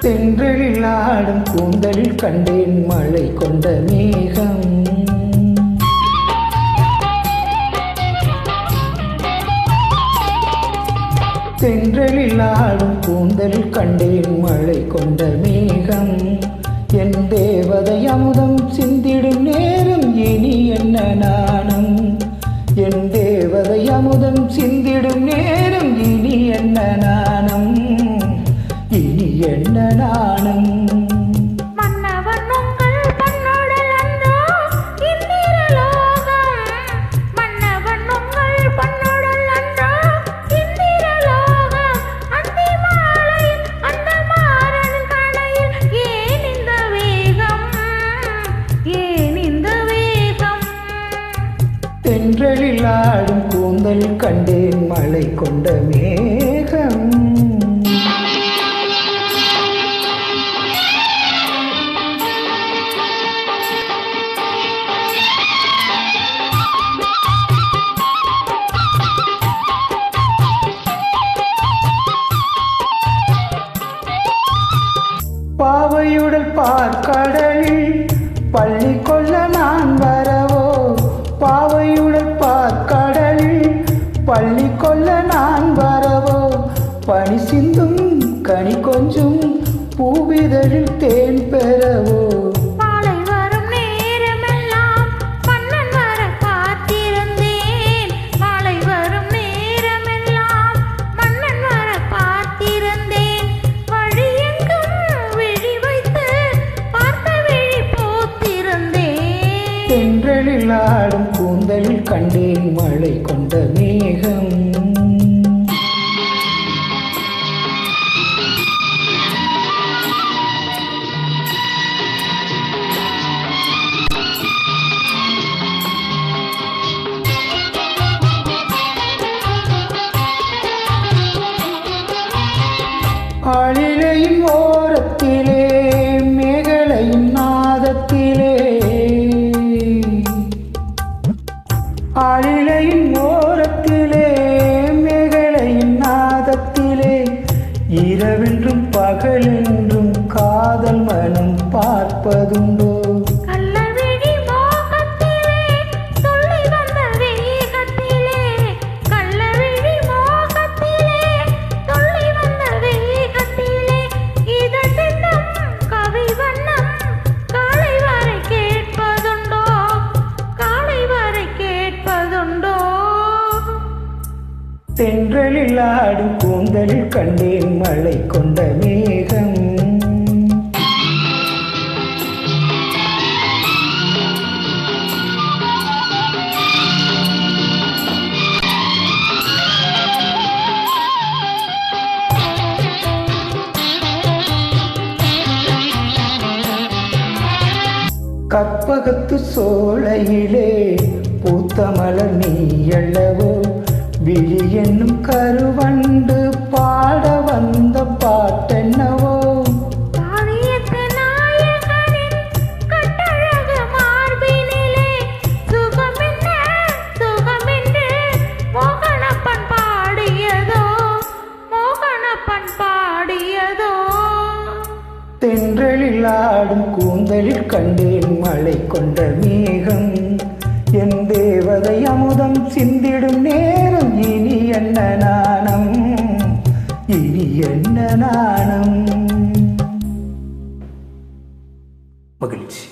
தென்றலில் ஆடும் கூந்தலில் கண்டேன் மழை கொண்ட மேகம். தென்றலில் ஆடும் கூந்தலில் கண்டேன் மழை கொண்ட மேகம். என் தேவதை அமுதம் சிந்திடும் நேரம் இனி என்ன நாணம். என் தேவதை அமுதம் சிந்திடும் நேரம் இனி என்ன நாணம். இனி என்ன நாணம். மன்னவன் உங்கள் பொன்னோடல் அன்றோ இந்திரலோகம். மன்னவன் உங்கள் பொன்னோடல் அன்றோ இந்திரலோகம். அந்தி மாலையில் அந்த மாறன் கணையில் ஏன் இந்த வேகம், ஏன் இந்த வேகம். தென்றலில் ஆடும் கூந்தல் கண்டேன் மழை கொண்ட மேகம். பாவையுடல் பார்க்கடலில் பள்ளி கொள்ள நான் வரவோ. பாவையுடல் பார்க்கடலில் பள்ளி கொள்ள நான் வரவோ. பனி சிந்தும் கனி கொஞ்சும் பூவிதழில் தேன் பெறவோ. மாலை வரும் நேரமெல்லாம் மன்னன் வர காத்திருந்தேன். மாலை வரும் நேரமெல்லாம் மன்னன் வர காத்திருந்தேன். வழியெங்கும் விழி வைத்து பார்த்த விழி போத்திருந்தேன். தென்றலில் ஆடும் கூந்தலில் கண்டேன் மழை கொண்ட மேகம். ஆளிலையின் ஓரத்திலே மேகலையின் நாதத்திலே. ஆளிலையின் ஓரத்திலே மேகலையின் நாதத்திலே. இரவென்றும் பகலென்றும் காதல் மனம் பார்ப்பதுண்டோ. தென்றலில் ஆடும் கூந்தலில் கண்டேன் மழை கொண்ட மேகம். கற்பகத்து சோலையிலே பூத்த மலர் நீயல்லவோ. விழி என்னும் கருவண்டு பாட வந்த பாட்டென்னவோ. தென்றலில் ஆடும் கூந்தலில் கண்டேன் மழை கொண்ட மேகம். என் தேவதை அமுதம் சிந்திடும் நேரம் இனி என்ன நாணம், இனி என்ன நாணம். மகிழ்ச்சி.